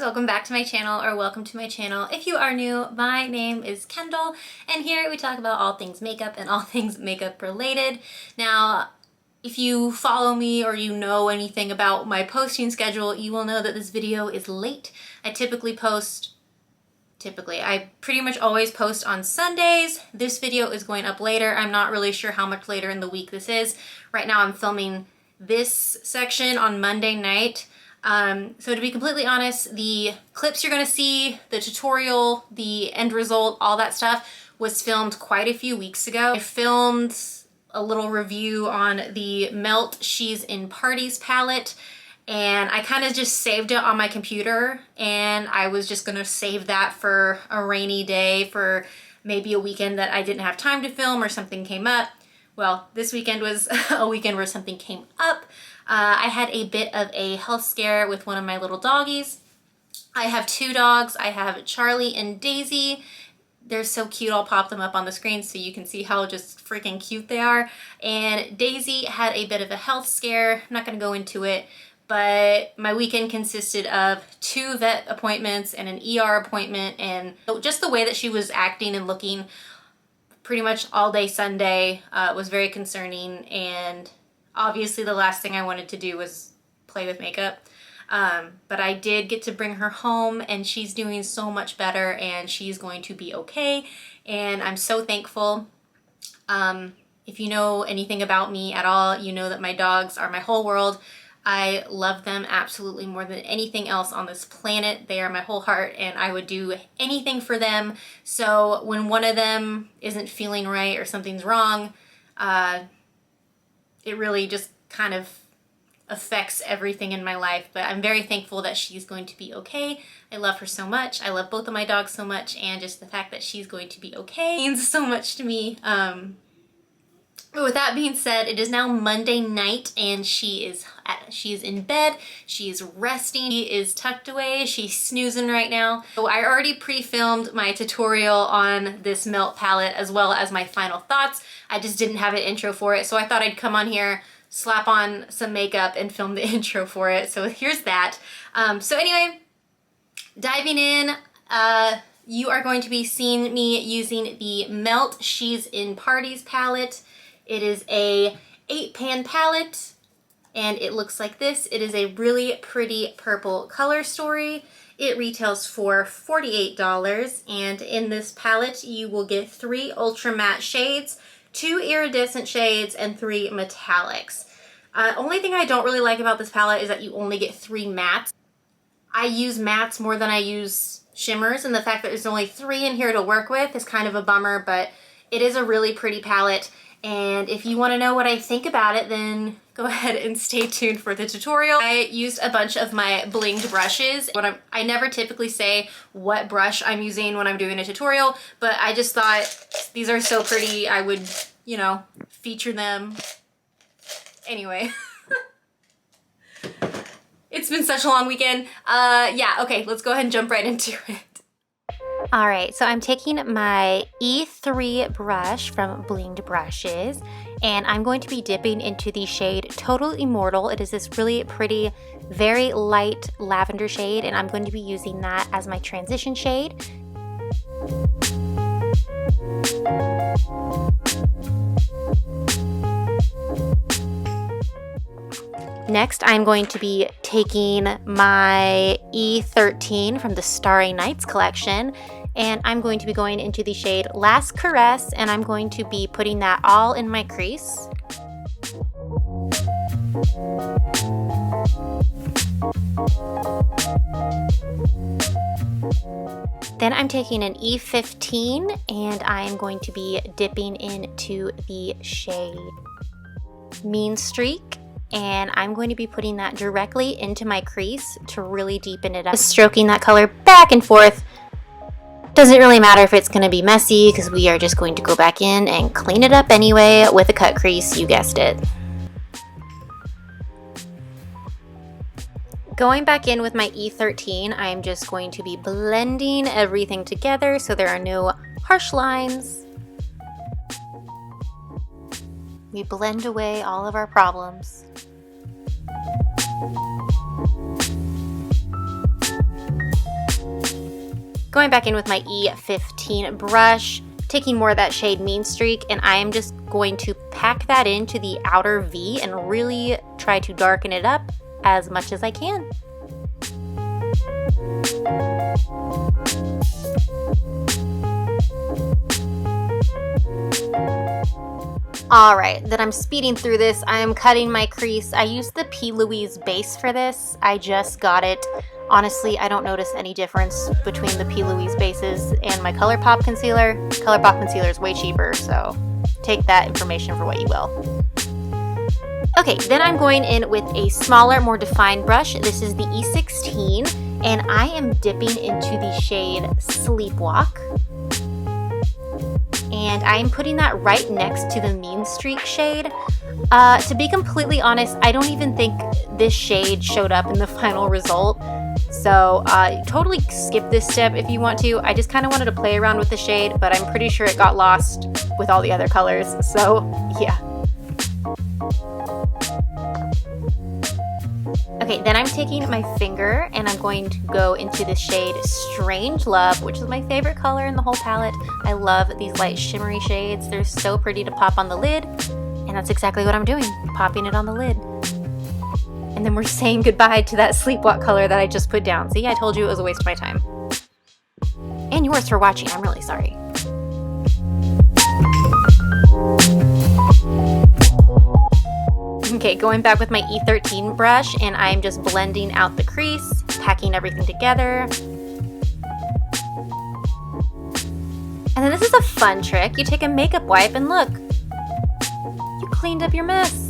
welcome back to my channel, or welcome to my channel. If you are new, my name is Kendall, and here we talk about all things makeup and all things makeup related. Now, if you follow me or you know anything about my posting schedule, you will know that this video is late. I pretty much always post on Sundays. This video is going up later. I'm not really sure how much later in the week this is. Right now I'm filming this section on Monday night. So to be completely honest, the clips you're going to see, the tutorial, the end result, all that stuff was filmed quite a few weeks ago. I filmed a little review on the Melt She's in Parties palette, and I kind of just saved it on my computer, and I was just going to save that for a rainy day, for maybe a weekend that I didn't have time to film or something came up. Well, this weekend was a weekend where something came up. I had a bit of a health scare with one of my little doggies. I have two dogs. I have Charlie and Daisy. They're so cute. I'll pop them up on the screen so you can see how just freaking cute they are. And Daisy had a bit of a health scare. I'm not going to go into it, but my weekend consisted of 2 vet appointments and an ER appointment, and just the way that she was acting and looking pretty much all day Sunday was very concerning, and obviously the last thing I wanted to do was play with makeup. But I did get to bring her home, and she's doing so much better, and she's going to be okay, and I'm so thankful. If you know anything about me at all, you know that my dogs are my whole world. I love them absolutely more than anything else on this planet. They are my whole heart, and I would do anything for them. So when one of them isn't feeling right or something's wrong, it really just kind of affects everything in my life. But I'm very thankful that she's going to be okay. I love her so much. I love both of my dogs so much, and just the fact that she's going to be okay means so much to me. But with that being said, it is now Monday night, and she is in bed. She's resting. She is tucked away. She's snoozing right now. So I already pre-filmed my tutorial on this Melt palette, as well as my final thoughts. I just didn't have an intro for it, so I thought I'd come on here, slap on some makeup, and film the intro for it. So here's that. So anyway, diving in, you are going to be seeing me using the Melt She's in Parties palette. It is a 8-pan palette, and it looks like this. It is a really pretty purple color story. It retails for $48, and in this palette you will get 3 ultra matte shades, 2 iridescent shades, and 3 metallics. Only thing I don't really like about this palette is that you only get 3 mattes. I use mattes more than I use shimmers, and the fact that there's only 3 in here to work with is kind of a bummer, but it is a really pretty palette. And if you want to know what I think about it, then go ahead and stay tuned for the tutorial. I used a bunch of my Blinged brushes. I never typically say what brush I'm using when I'm doing a tutorial, but I just thought these are so pretty, I would, you know, feature them. Anyway. It's been such a long weekend. Yeah, okay, let's go ahead and jump right into it. Alright, so I'm taking my E3 brush from Blinged Brushes, and I'm going to be dipping into the shade Total Immortal. It is this really pretty, very light lavender shade, and I'm going to be using that as my transition shade. Next, I'm going to be taking my E13 from the Starry Nights collection, and I'm going to be going into the shade Last Caress, and I'm going to be putting that all in my crease. Then I'm taking an E15, and I am going to be dipping into the shade Mean Streak. And I'm going to be putting that directly into my crease to really deepen it up. Just stroking that color back and forth. Doesn't really matter if it's going to be messy, because we are just going to go back in and clean it up anyway with a cut crease, you guessed it. Going back in with my E13, I'm just going to be blending everything together so there are no harsh lines. We blend away all of our problems. Going back in with my E15 brush, taking more of that shade Mean Streak, and I am just going to pack that into the outer V and really try to darken it up as much as I can. Alright, then I'm speeding through this. I am cutting my crease. I used the P. Louise base for this. I just got it. Honestly, I don't notice any difference between the P. Louise bases and my ColourPop concealer. ColourPop concealer is way cheaper, so take that information for what you will. Okay, then I'm going in with a smaller, more defined brush. This is the E16, and I am dipping into the shade Sleepwalk. And I'm putting that right next to the Mean Streak shade. To be completely honest, I don't even think this shade showed up in the final result. So totally skip this step if you want to. I just kind of wanted to play around with the shade, but I'm pretty sure it got lost with all the other colors. So yeah. Okay, then I'm taking my finger and I'm going to go into the shade Strange Love, which is my favorite color in the whole palette. I love these light shimmery shades. They're so pretty to pop on the lid, and that's exactly what I'm doing, popping it on the lid. And then we're saying goodbye to that Sleepwalk color that I just put down. See, I told you it was a waste of my time. And yours for watching, I'm really sorry. Okay, going back with my E13 brush, and I'm just blending out the crease, packing everything together. And then this is a fun trick. You take a makeup wipe and look, you cleaned up your mess.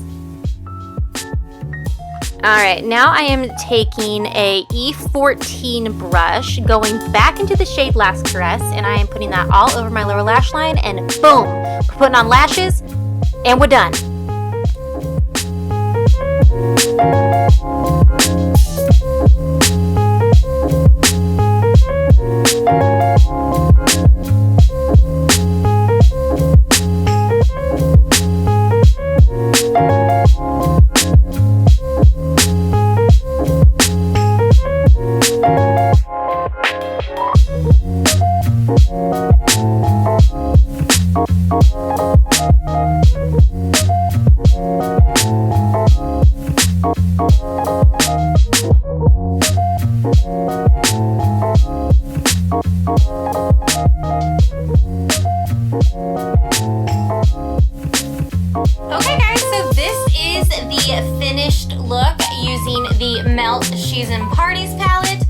Alright, now I am taking a E14 brush, going back into the shade Last Caress, and I am putting that all over my lower lash line, and boom! We're putting on lashes, and we're done. She's in Parties palette.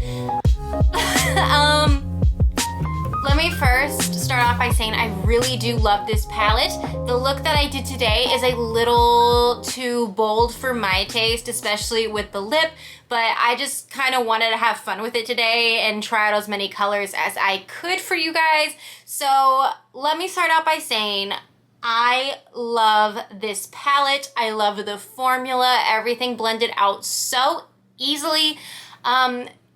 Let me first start off by saying I really do love this palette. The look that I did today is a little too bold for my taste, especially with the lip, but I just kind of wanted to have fun with it today and try out as many colors as I could for you guys. So let me start out by saying I love this palette. I love the formula, everything blended out so easily.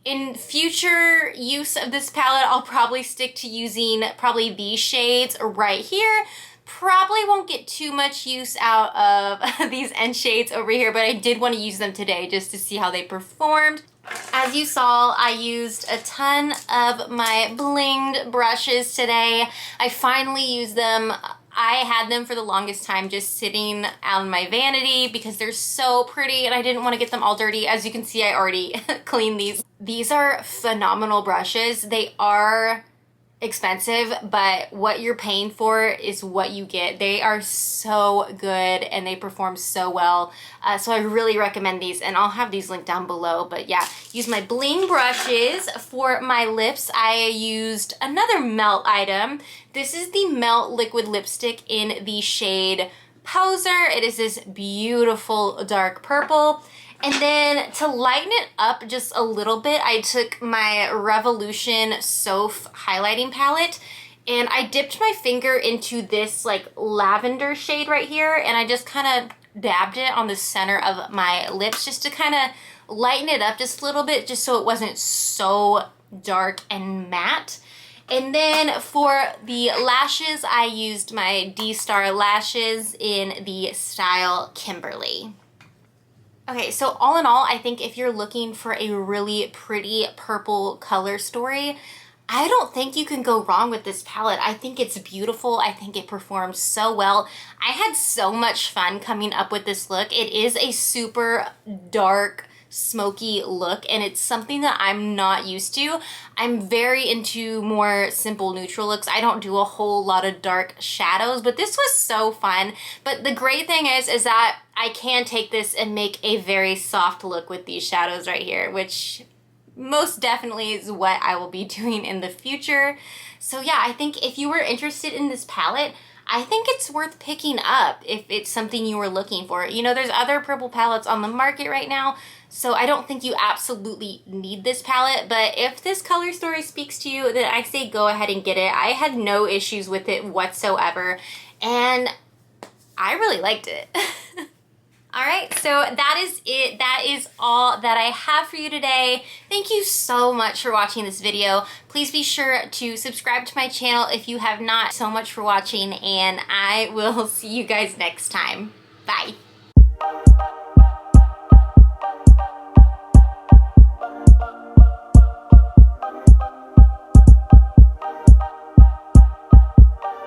In future use of this palette, I'll probably stick to using probably these shades right here. Probably won't get too much use out of these end shades over here, but I did want to use them today just to see how they performed. As you saw, I used a ton of my blinged brushes today. I finally used them. I had them for the longest time just sitting on my vanity because they're so pretty and I didn't want to get them all dirty. As you can see, I already cleaned these. These are phenomenal brushes. They are expensive, but what you're paying for is what you get. They are so good and they perform so well. So I really recommend these, and I'll have these linked down below. But yeah, use my bling brushes. For my lips, I used another melt item. This is the Melt Liquid Lipstick in the shade Poser. It is this beautiful dark purple. And then to lighten it up just a little bit, I took my RevolutionxSoph highlighting palette and I dipped my finger into this like lavender shade right here, and I just kind of dabbed it on the center of my lips just to kind of lighten it up just a little bit, just so it wasn't so dark and matte. And then for the lashes, I used my D-Star lashes in the style Kimberly. Okay, so all in all, I think if you're looking for a really pretty purple color story, I don't think you can go wrong with this palette. I think it's beautiful. I think it performs so well. I had so much fun coming up with this look. It is a super dark, smoky look, and it's something that I'm not used to. I'm very into more simple neutral looks. I don't do a whole lot of dark shadows, but this was so fun. But the great thing is that I can take this and make a very soft look with these shadows right here, which most definitely is what I will be doing in the future. So yeah, I think if you were interested in this palette, I think it's worth picking up if it's something you were looking for. You know, there's other purple palettes on the market right now, so I don't think you absolutely need this palette, but if this color story speaks to you, then I say go ahead and get it. I had no issues with it whatsoever, and I really liked it. All right, so that is it. That is all that I have for you today. Thank you so much for watching this video. Please be sure to subscribe to my channel if you have not. So much for watching, and I will see you guys next time. Bye.